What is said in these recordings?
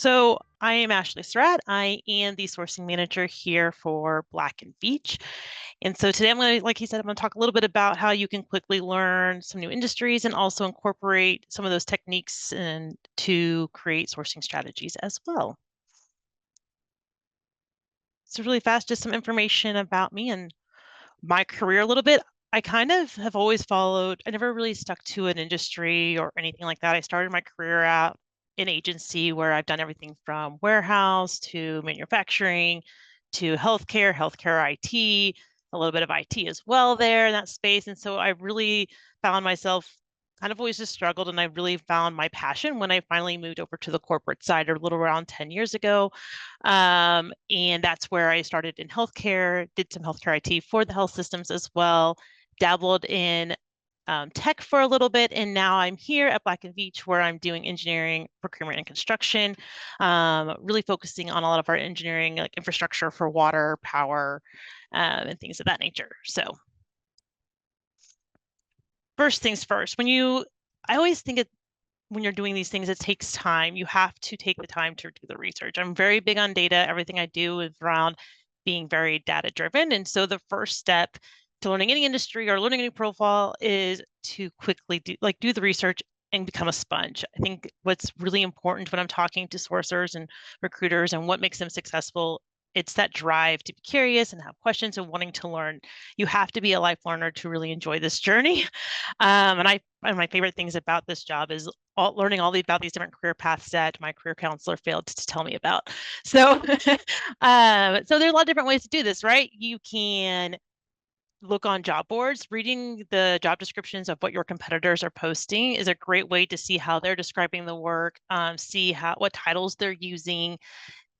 So I am Ashley Surratt. I am the sourcing manager here for Black and Veatch. And so today I'm going to, like you said, I'm going to talk a little bit about how you can quickly learn some new industries and also incorporate some of those techniques and to create sourcing strategies as well. So really fast, just some information about me and my career a little bit. I kind of have always followed, I never really stuck to an industry or anything like that. I started my career out in agency where I've done everything from warehouse to manufacturing to healthcare IT, a little bit of IT as well there in that space. And so I really found myself kind of always just struggled, and I really found my passion when I finally moved over to the corporate side a little around 10 years ago. And that's where I started in healthcare, did some healthcare IT for the health systems as well, dabbled in tech for a little bit, and now I'm here at Black and Veatch where I'm doing engineering, procurement, and construction, really focusing on a lot of our engineering, like infrastructure for water, power, and things of that nature. So first things first, I always think when you're doing these things, it takes time. You have to take the time to do the research. I'm very big on data. Everything I do is around being very data driven. And so the first step to learning any industry or learning a new profile is to quickly do the research and become a sponge. I think what's really important when I'm talking to sourcers and recruiters and what makes them successful, it's that drive to be curious and have questions and wanting to learn. You have to be a life learner to really enjoy this journey. And my favorite things about this job is learning about these different career paths that my career counselor failed to tell me about. So, so there's a lot of different ways to do this, right? You can look on job boards. Reading the job descriptions of what your competitors are posting is a great way to see how they're describing the work, see what titles they're using,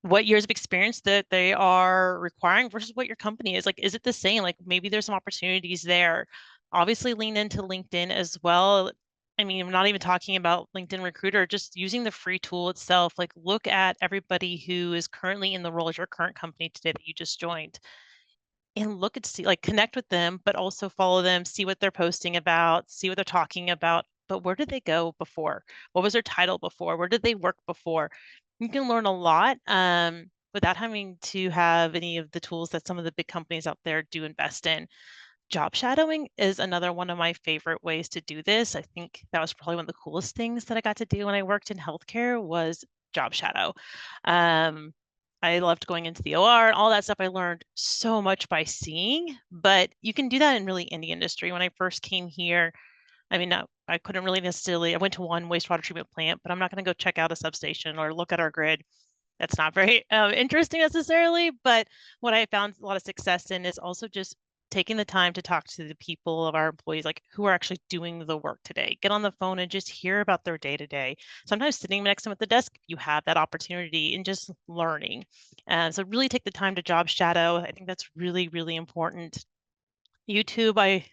what years of experience that they are requiring versus what your company is. Like, is it the same? Like, maybe there's some opportunities there. Obviously, lean into LinkedIn as well. I mean, I'm not even talking about LinkedIn Recruiter, just using the free tool itself. Like, look at everybody who is currently in the role at your current company today that you just joined and look at see like connect with them, but also follow them, see what they're posting about, see what they're talking about. But where did they go before? What was their title before? Where did they work before? You can learn a lot without having to have any of the tools that some of the big companies out there do invest in. Job shadowing is another one of my favorite ways to do this. I think that was probably one of the coolest things that I got to do when I worked in healthcare was job shadow. Um, I loved going into the OR and all that stuff. I learned so much by seeing, but you can do that in really any industry. When I first came here, I mean, no, I couldn't really necessarily, I went to one wastewater treatment plant, but I'm not going to go check out a substation or look at our grid. That's not very interesting necessarily, but what I found a lot of success in is also just taking the time to talk to the people of our employees, like who are actually doing the work today. Get on the phone and just hear about their day to day. Sometimes sitting next to them at the desk, you have that opportunity and just learning. So really take the time to job shadow. I think that's really, really important. YouTube, I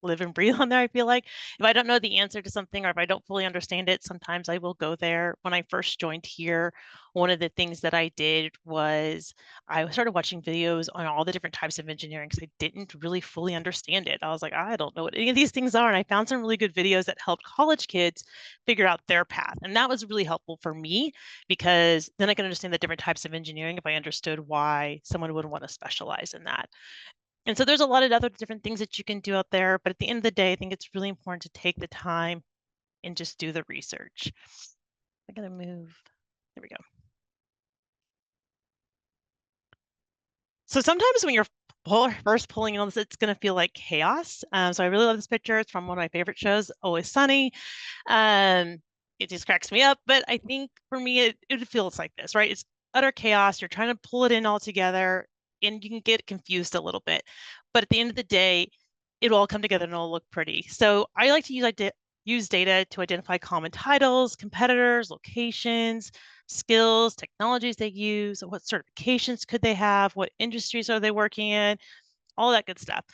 live and breathe on there, I feel like. If I don't know the answer to something or if I don't fully understand it, sometimes I will go there. When I first joined here, one of the things that I did was I started watching videos on all the different types of engineering because I didn't really fully understand it. I was like, I don't know what any of these things are. And I found some really good videos that helped college kids figure out their path. And that was really helpful for me because then I could understand the different types of engineering if I understood why someone would want to specialize in that. And so there's a lot of other different things that you can do out there, but at the end of the day, I think it's really important to take the time and just do the research. I gotta move. There we go. So sometimes when you're first pulling in on this, it's gonna feel like chaos. So I really love this picture. It's from one of my favorite shows, Always Sunny. Um, it just cracks me up, but I think for me, it feels like this, right? It's utter chaos. You're trying to pull it in all together, and you can get confused a little bit. But at the end of the day, it'll all come together and it'll look pretty. So I like to use data to identify common titles, competitors, locations, skills, technologies they use, what certifications could they have, what industries are they working in, all that good stuff.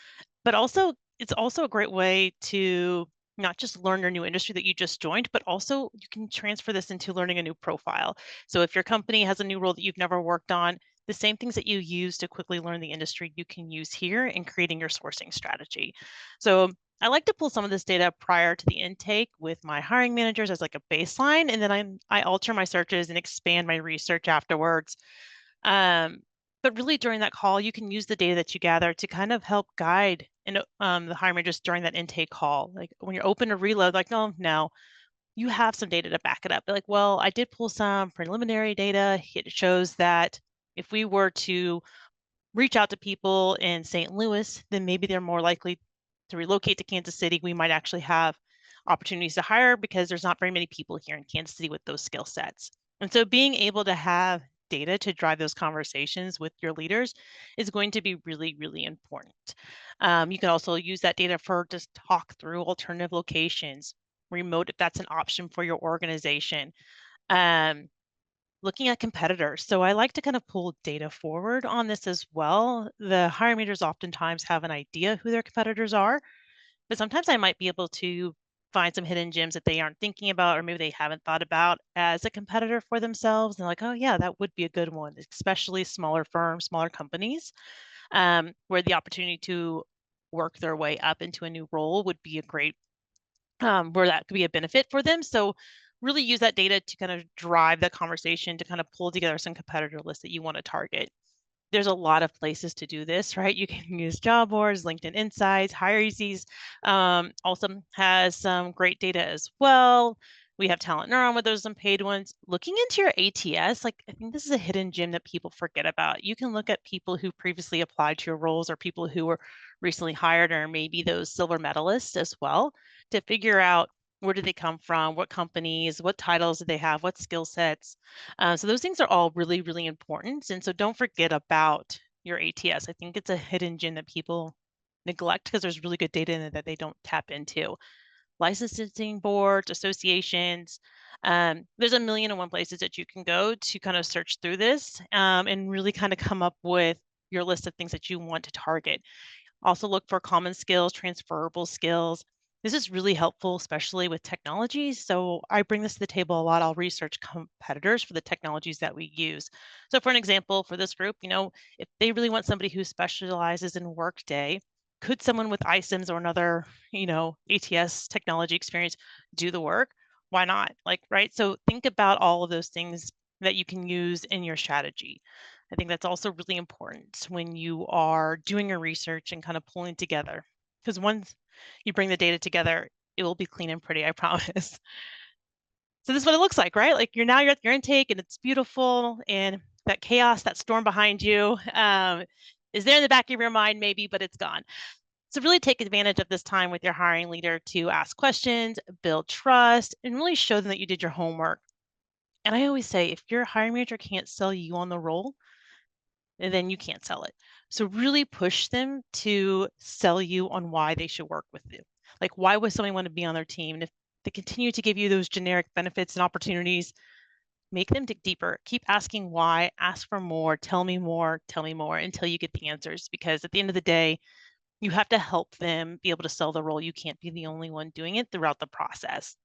But also, it's also a great way to not just learn your new industry that you just joined, but also you can transfer this into learning a new profile. So if your company has a new role that you've never worked on, the same things that you use to quickly learn the industry, you can use here in creating your sourcing strategy. So I like to pull some of this data prior to the intake with my hiring managers as like a baseline, and then I alter my searches and expand my research afterwards. Um, but really during that call, you can use the data that you gather to kind of help guide the hiring managers during that intake call. Like when you're open to reload, like, no, you have some data to back it up. Like, well, I did pull some preliminary data. It shows that if we were to reach out to people in St. Louis, then maybe they're more likely to relocate to Kansas City. We might actually have opportunities to hire because there's not very many people here in Kansas City with those skill sets. And so being able to have data to drive those conversations with your leaders is going to be really, really important. You can also use that data for just talk through alternative locations, remote if that's an option for your organization. Um, Looking at competitors. So I like to kind of pull data forward on this as well. The hiring managers oftentimes have an idea who their competitors are, but sometimes I might be able to find some hidden gems that they aren't thinking about, or maybe they haven't thought about as a competitor for themselves. And they're like, oh yeah, that would be a good one, especially smaller firms, smaller companies, where the opportunity to work their way up into a new role would be a great where that could be a benefit for them. So really use that data to kind of drive the conversation to kind of pull together some competitor lists that you want to target. There's a lot of places to do this, right? You can use job boards, LinkedIn Insights, HireEasy's also has some great data as well. We have Talent Neuron with those some paid ones. Looking into your ATS, like I think this is a hidden gem that people forget about. You can look at people who previously applied to your roles or people who were recently hired or maybe those silver medalists as well to figure out where did they come from, what companies, what titles did they have, what skill sets. So those things are all really, really important. And so don't forget about your ATS. I think it's a hidden gem that people neglect because there's really good data in it that they don't tap into. Licensing boards, associations. There's a million and one places that you can go to kind of search through this and really kind of come up with your list of things that you want to target. Also look for common skills, transferable skills. This is really helpful, especially with technology. So I bring this to the table a lot. I'll research competitors for the technologies that we use. So for an example, for this group, if they really want somebody who specializes in Workday, could someone with iCIMS or another, ATS technology experience do the work? Why not? Like, right? So think about all of those things that you can use in your strategy. I think that's also really important when you are doing your research and kind of pulling together. Because once you bring the data together, it will be clean and pretty, I promise. So this is what it looks like, right? Like you're at your intake and it's beautiful and that chaos, that storm behind you is there in the back of your mind maybe, but it's gone. So really take advantage of this time with your hiring leader to ask questions, build trust, and really show them that you did your homework. And I always say, if your hiring manager can't sell you on the role, and then you can't sell it. So really push them to sell you on why they should work with you. Like why would somebody want to be on their team? And if they continue to give you those generic benefits and opportunities, make them dig deeper. Keep asking why, ask for more, tell me more until you get the answers. Because at the end of the day, you have to help them be able to sell the role. You can't be the only one doing it throughout the process.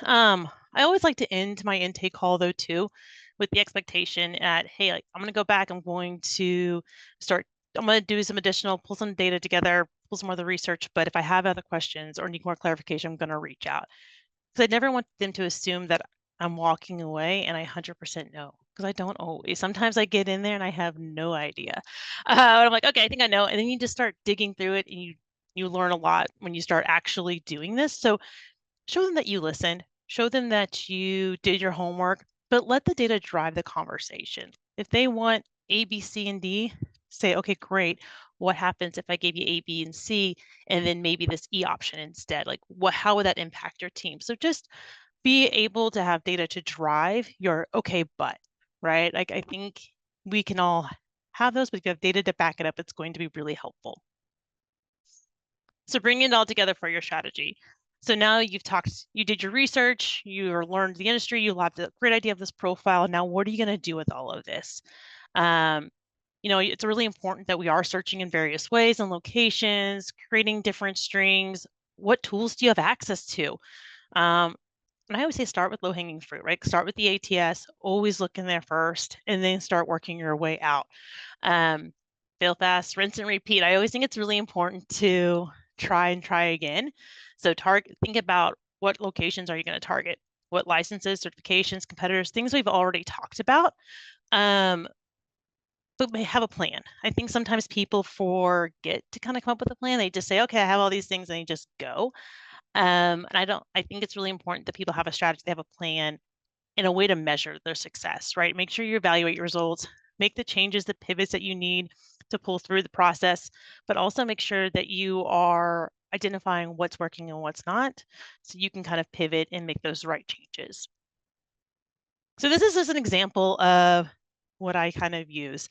I always like to end my intake call though too, with the expectation at, hey, like I'm gonna go back, I'm gonna do some additional, pull some data together, pull some other research, but if I have other questions or need more clarification, I'm gonna reach out. Because I never want them to assume that I'm walking away and I 100% know, because I don't always. Sometimes I get in there and I have no idea. And I'm like, okay, I think I know. And then you just start digging through it and you learn a lot when you start actually doing this. So show them that you listened, show them that you did your homework, but let the data drive the conversation. If they want A, B, C, and D, say, okay, great. What happens if I gave you A, B, and C, and then maybe this E option instead? Like, how would that impact your team? So just be able to have data to drive your okay, but right. Like, I think we can all have those, but if you have data to back it up, it's going to be really helpful. So bring it all together for your strategy. So now you did your research, you learned the industry, you have a great idea of this profile. Now, what are you going to do with all of this? It's really important that we are searching in various ways and locations, creating different strings. What tools do you have access to? And I always say start with low-hanging fruit, right? Start with the ATS, always look in there first, and then start working your way out. Um, Fail fast, rinse and repeat. I always think it's really important to try and try again. So think about what locations are you going to target? What licenses, certifications, competitors, things we've already talked about. Um, but may have a plan. I think sometimes people forget to kind of come up with a plan. They just say, okay, I have all these things, and they just go. I think it's really important that people have a strategy, they have a plan, and a way to measure their success, right? Make sure you evaluate your results, make the changes, the pivots that you need to pull through the process, but also make sure that you are identifying what's working and what's not, so you can kind of pivot and make those right changes. So this is just an example of what I kind of use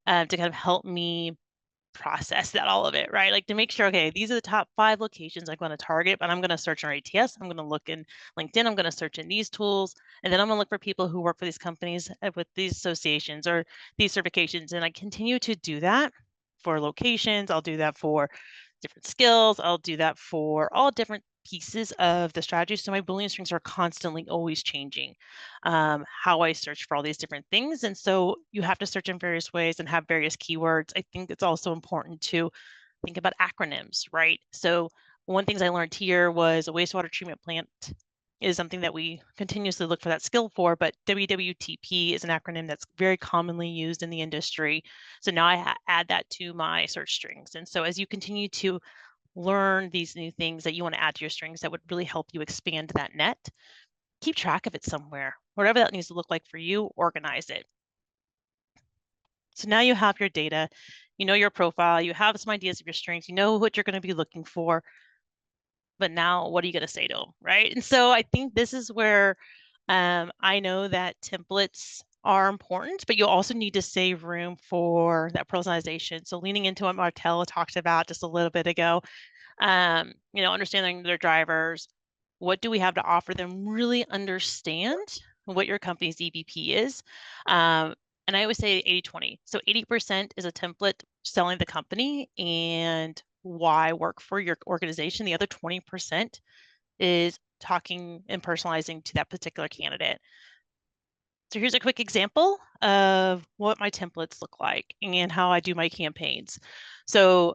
to kind of help me process that all of it, right? Like to make sure, okay, these are the top 5 locations I'm going to target, but I'm going to search on ATS. I'm going to look in LinkedIn. I'm going to search in these tools, and then I'm going to look for people who work for these companies with these associations or these certifications. And I continue to do that for locations. I'll do that for different skills. I'll do that for all different pieces of the strategy. So my Boolean strings are constantly always changing how I search for all these different things. And so you have to search in various ways and have various keywords. I think it's also important to think about acronyms, right? So one things I learned here was a wastewater treatment plant is something that we continuously look for that skill for, but WWTP is an acronym that's very commonly used in the industry. So now I add that to my search strings. And so as you continue to learn these new things that you want to add to your strings that would really help you expand that net, keep track of it somewhere. Whatever that needs to look like for you, organize it. So now you have your data, you know your profile, you have some ideas of your strengths, you know what you're going to be looking for, but now what are you going to say to them, right? And so I think this is where I know that templates are important, but you also need to save room for that personalization. So leaning into what Martella talked about just a little bit ago, understanding their drivers, what do we have to offer them, really understand what your company's EVP is. And I always say 80-20. So 80% is a template selling the company and why work for your organization. The other 20% is talking and personalizing to that particular candidate. So here's a quick example of what my templates look like and how I do my campaigns. So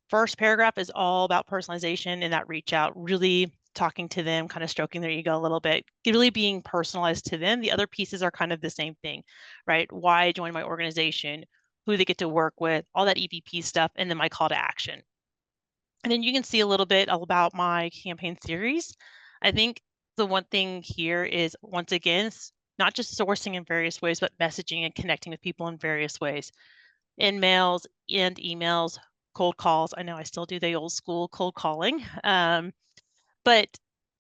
first paragraph is all about personalization and that reach out, really talking to them, kind of stroking their ego a little bit, really being personalized to them. The other pieces are kind of the same thing, right? Why join my organization, who they get to work with, all that EVP stuff, and then my call to action. And then you can see a little bit about my campaign series. I think the one thing here is, once again, not just sourcing in various ways, but messaging and connecting with people in various ways. In mails and emails, cold calls. I know I still do the old school cold calling, but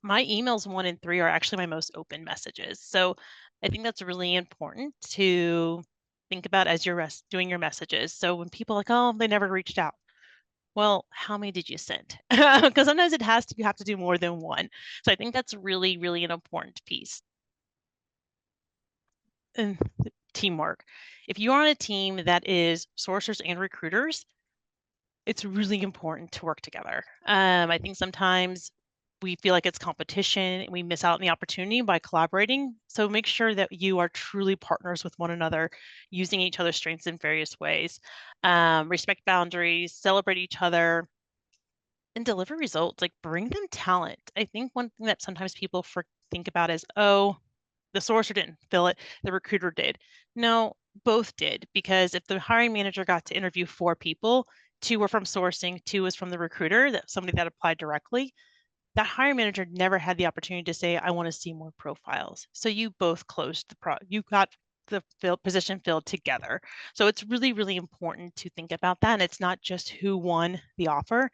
my emails 1 and 3 are actually my most open messages. So I think that's really important to think about as you're doing your messages. So when people are like, oh, they never reached out. Well, how many did you send? Because sometimes you have to do more than one. So I think that's really, really an important piece. And teamwork. If you are on a team that is sourcers and recruiters, it's really important to work together. I think sometimes we feel like it's competition and we miss out on the opportunity by collaborating. So make sure that you are truly partners with one another, using each other's strengths in various ways. Respect boundaries, celebrate each other, and deliver results. Like, bring them talent. I think one thing that sometimes people think about is, oh, the sourcer didn't fill it, the recruiter did. No, both did, because if the hiring manager got to interview 4 people, 2 were from sourcing, 2 was from the recruiter, that somebody that applied directly, that hiring manager never had the opportunity to say, I want to see more profiles. So you both closed you got the position filled together. So it's really, really important to think about that. And it's not just who won the offer.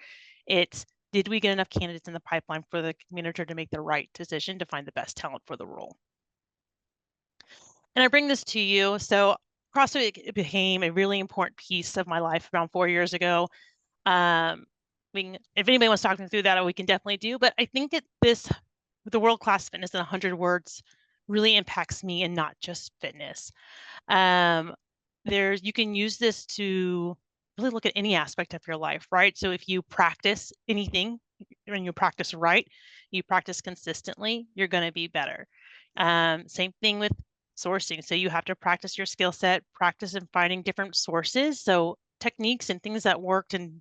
It's, did we get enough candidates in the pipeline for the manager to make the right decision to find the best talent for the role? And I bring this to you. So CrossFit became a really important piece of my life around 4 years ago. If anybody wants to talk me through that, we can definitely do. But I think the world-class fitness in 100 words really impacts me, and not just fitness. Um, you can use this to really look at any aspect of your life, right? So if you practice anything, and you practice right, you practice consistently, you're going to be better. Same thing with sourcing. So you have to practice your skill set, practice in finding different sources. So techniques and things that worked in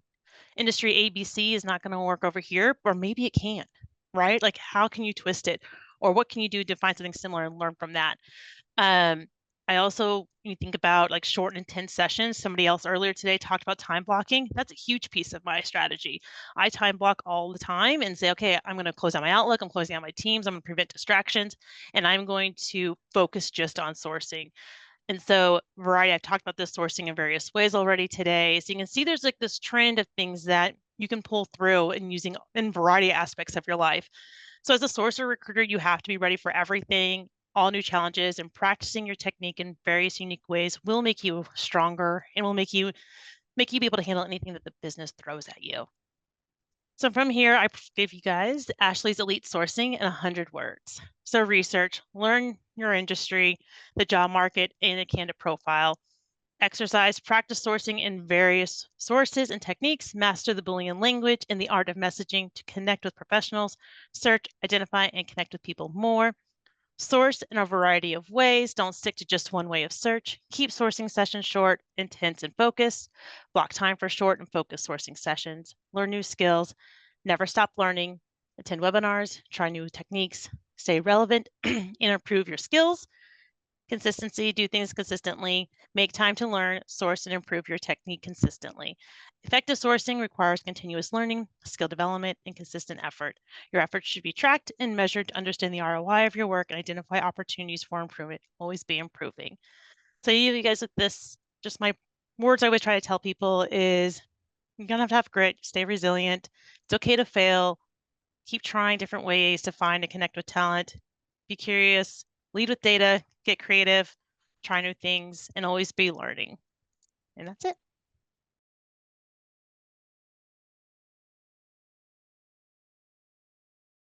industry ABC is not going to work over here, or maybe it can, right? Like, how can you twist it? Or what can you do to find something similar and learn from that? I also, you think about like short and intense sessions. Somebody else earlier today talked about time blocking. That's a huge piece of my strategy. I time block all the time and say, okay, I'm going to close out my Outlook. I'm closing out my Teams. I'm going to prevent distractions, and I'm going to focus just on sourcing. And so, Variety, I've talked about this sourcing in various ways already today. So you can see there's like this trend of things that you can pull through and using in variety aspects of your life. So as a sourcer recruiter, you have to be ready for everything, all new challenges, and practicing your technique in various unique ways will make you stronger and will make you be able to handle anything that the business throws at you. So from here, I give you guys Ashley's Elite Sourcing in 100 words. So research, learn your industry, the job market, and a candidate profile. Exercise, practice sourcing in various sources and techniques, master the Boolean language and the art of messaging to connect with professionals, search, identify, and connect with people more. Source in a variety of ways. Don't stick to just one way of search. Keep sourcing sessions short, intense, and focused. Block time for short and focused sourcing sessions. Learn new skills. Never stop learning. Attend webinars. Try new techniques. Stay relevant and improve your skills. Consistency, do things consistently, make time to learn, source, and improve your technique consistently. Effective sourcing requires continuous learning, skill development, and consistent effort. Your efforts should be tracked and measured to understand the ROI of your work and identify opportunities for improvement. Always be improving. So you guys with this, just my words I always try to tell people is you're gonna have to have grit, stay resilient. It's okay to fail. Keep trying different ways to find and connect with talent. Be curious, lead with data, get creative, try new things, and always be learning. And that's it.